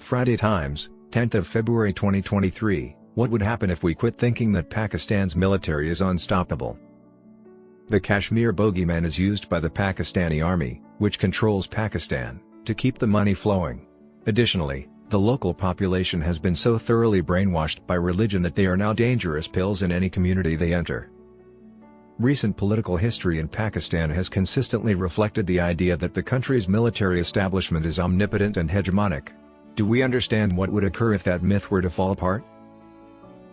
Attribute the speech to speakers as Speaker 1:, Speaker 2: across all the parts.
Speaker 1: Friday Times, 10th of February 2023, what would happen if we quit thinking that Pakistan's military is unstoppable? The Kashmir bogeyman is used by the Pakistani army, which controls Pakistan, to keep the money flowing. Additionally, the local population has been so thoroughly brainwashed by religion that they are now dangerous pills in any community they enter. Recent political history in Pakistan has consistently reflected the idea that the country's military establishment is omnipotent and hegemonic. Do we understand what would occur if that myth were to fall apart?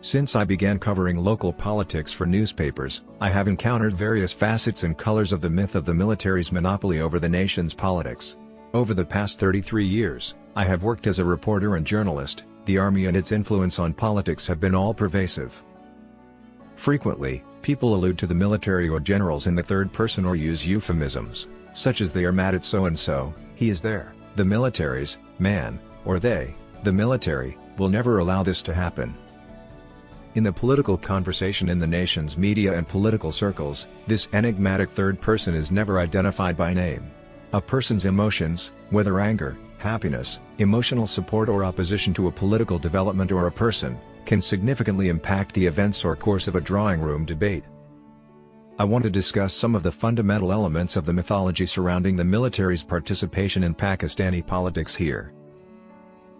Speaker 1: Since I began covering local politics for newspapers, I have encountered various facets and colors of the myth of the military's monopoly over the nation's politics. Over the past 33 years, I have worked as a reporter and journalist. The army and its influence on politics have been all-pervasive. Frequently, people allude to the military or generals in the third person or use euphemisms, such as "they are mad at so-and-so, he is there, the military's man," or "they, the military, will never allow this to happen." In the political conversation in the nation's media and political circles, this enigmatic third person is never identified by name. A person's emotions, whether anger, happiness, emotional support or opposition to a political development or a person, can significantly impact the events or course of a drawing room debate. I want to discuss some of the fundamental elements of the mythology surrounding the military's participation in Pakistani politics here.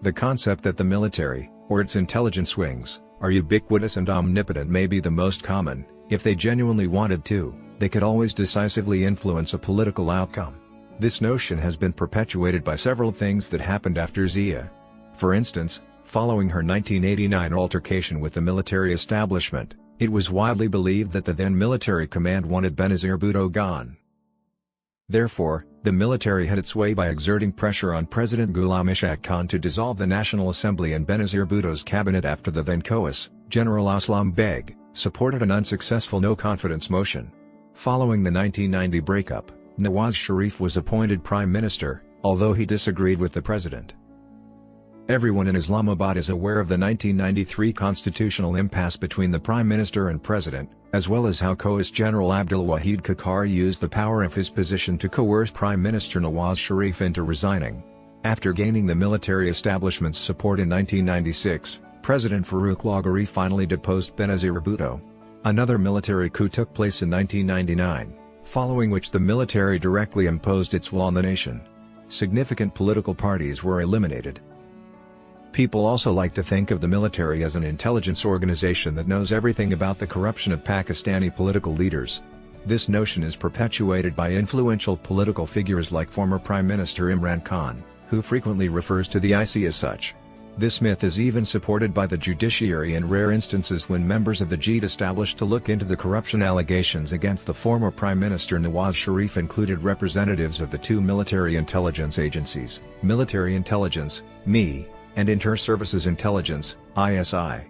Speaker 1: The concept that the military, or its intelligence wings, are ubiquitous and omnipotent may be the most common. If they genuinely wanted to, they could always decisively influence a political outcome. This notion has been perpetuated by several things that happened after Zia. For instance, following her 1989 altercation with the military establishment, it was widely believed that the then military command wanted Benazir Bhutto gone. Therefore, the military had its way by exerting pressure on President Ghulam Ishaq Khan to dissolve the National Assembly, and Benazir Bhutto's cabinet, after the then Coas, General Aslam Beg, supported an unsuccessful no-confidence motion. Following the 1990 breakup, Nawaz Sharif was appointed prime minister, although he disagreed with the president. Everyone in Islamabad is aware of the 1993 constitutional impasse between the prime minister and president, as well as how Coas General Abdul Wahid Kakar used the power of his position to coerce Prime Minister Nawaz Sharif into resigning. After gaining the military establishment's support in 1996, President Farooq Laghari finally deposed Benazir Bhutto. Another military coup took place in 1999, following which the military directly imposed its will on the nation. Significant political parties were eliminated. People also like to think of the military as an intelligence organization that knows everything about the corruption of Pakistani political leaders. This notion is perpetuated by influential political figures like former Prime Minister Imran Khan, who frequently refers to the IC as such. This myth is even supported by the judiciary in rare instances when members of the JIT established to look into the corruption allegations against the former Prime Minister Nawaz Sharif included representatives of the two military intelligence agencies, Military Intelligence, MI, and Inter-Services Intelligence, ISI.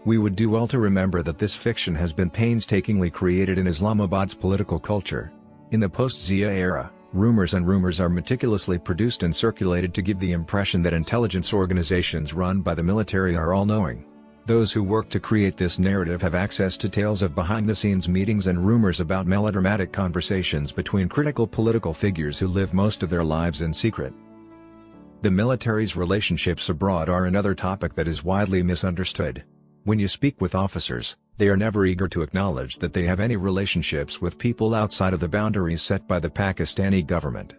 Speaker 1: We would do well to remember that this fiction has been painstakingly created in Islamabad's political culture. In the post-Zia era, rumors are meticulously produced and circulated to give the impression that intelligence organizations run by the military are all-knowing. Those who work to create this narrative have access to tales of behind-the-scenes meetings and rumors about melodramatic conversations between critical political figures who live most of their lives in secret. The military's relationships abroad are another topic that is widely misunderstood. When you speak with officers, they are never eager to acknowledge that they have any relationships with people outside of the boundaries set by the Pakistani government.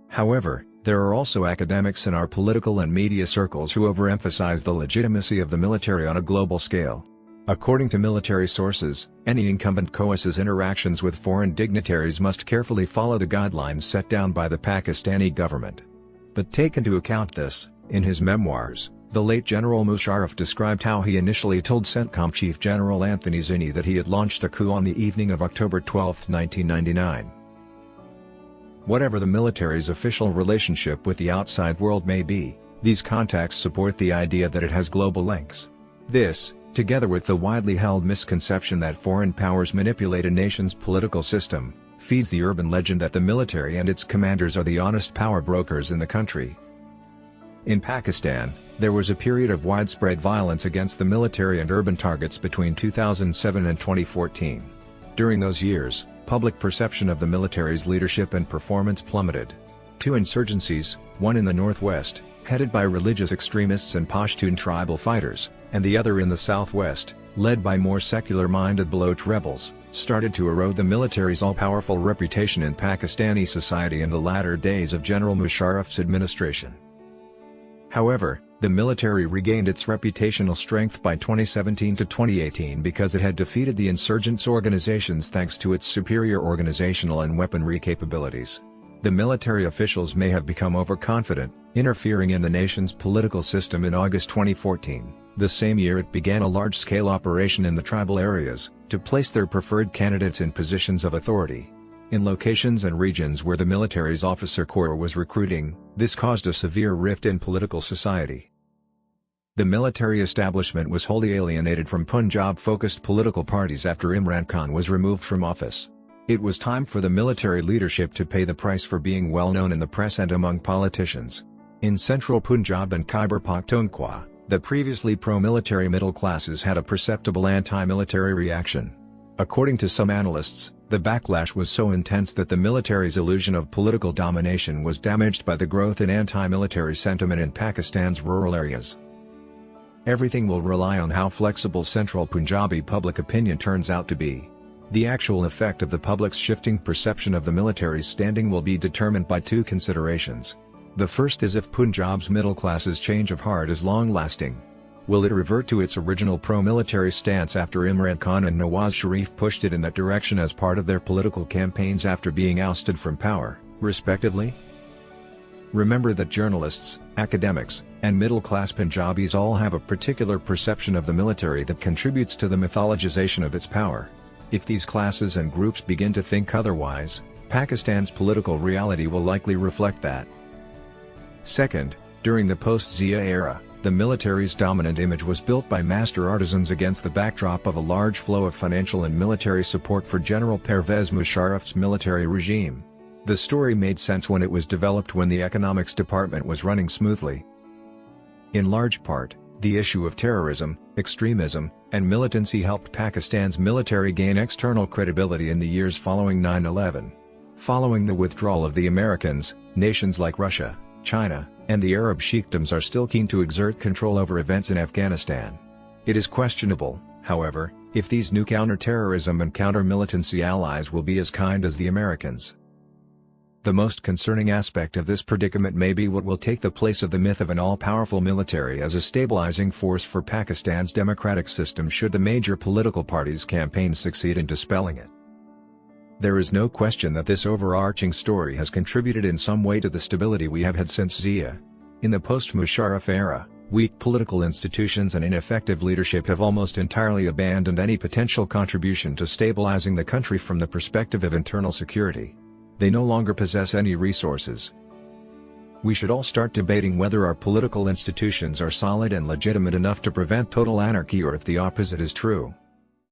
Speaker 1: However, there are also academics in our political and media circles who overemphasize the legitimacy of the military on a global scale. According to military sources, any incumbent Coas's interactions with foreign dignitaries must carefully follow the guidelines set down by the Pakistani government. But take into account this, in his memoirs, the late General Musharraf described how he initially told CENTCOM Chief General Anthony Zinni that he had launched a coup on the evening of October 12, 1999. Whatever the military's official relationship with the outside world may be, these contacts support the idea that it has global links. This, together with the widely held misconception that foreign powers manipulate a nation's political system, feeds the urban legend that the military and its commanders are the honest power brokers in the country. In Pakistan, there was a period of widespread violence against the military and urban targets between 2007 and 2014. During those years, public perception of the military's leadership and performance plummeted. Two insurgencies, one in the northwest, headed by religious extremists and Pashtun tribal fighters, and the other in the southwest, led by more secular-minded Baloch rebels, started to erode the military's all-powerful reputation in Pakistani society in the latter days of General Musharraf's administration. However, the military regained its reputational strength by 2017 to 2018 because it had defeated the insurgents' organizations thanks to its superior organizational and weaponry capabilities. The military officials may have become overconfident, interfering in the nation's political system in August 2014, the same year it began a large-scale operation in the tribal areas, to place their preferred candidates in positions of authority. In locations and regions where the military's officer corps was recruiting, this caused a severe rift in political society. The military establishment was wholly alienated from Punjab-focused political parties after Imran Khan was removed from office. It was time for the military leadership to pay the price for being well known in the press and among politicians. In central Punjab and Khyber Pakhtunkhwa, the previously pro-military middle classes had a perceptible anti-military reaction. According to some analysts, the backlash was so intense that the military's illusion of political domination was damaged by the growth in anti-military sentiment in Pakistan's rural areas. Everything will rely on how flexible central Punjabi public opinion turns out to be. The actual effect of the public's shifting perception of the military's standing will be determined by two considerations. The first is if Punjab's middle class's change of heart is long-lasting. Will it revert to its original pro-military stance after Imran Khan and Nawaz Sharif pushed it in that direction as part of their political campaigns after being ousted from power, respectively? Remember that journalists, academics, and middle-class Punjabis all have a particular perception of the military that contributes to the mythologization of its power. If these classes and groups begin to think otherwise, Pakistan's political reality will likely reflect that. Second, during the post-Zia era, the military's dominant image was built by master artisans against the backdrop of a large flow of financial and military support for General Pervez Musharraf's military regime. The story made sense when it was developed when the economics department was running smoothly. In large part, the issue of terrorism, extremism, and militancy helped Pakistan's military gain external credibility in the years following 9/11. Following the withdrawal of the Americans, nations like Russia, China, and the Arab sheikdoms are still keen to exert control over events in Afghanistan. It is questionable, however, if these new counter-terrorism and counter-militancy allies will be as kind as the Americans. The most concerning aspect of this predicament may be what will take the place of the myth of an all-powerful military as a stabilizing force for Pakistan's democratic system should the major political parties' campaigns succeed in dispelling it. There is no question that this overarching story has contributed in some way to the stability we have had since Zia. In the post-Musharraf era, weak political institutions and ineffective leadership have almost entirely abandoned any potential contribution to stabilizing the country from the perspective of internal security. They no longer possess any resources. We should all start debating whether our political institutions are solid and legitimate enough to prevent total anarchy or if the opposite is true.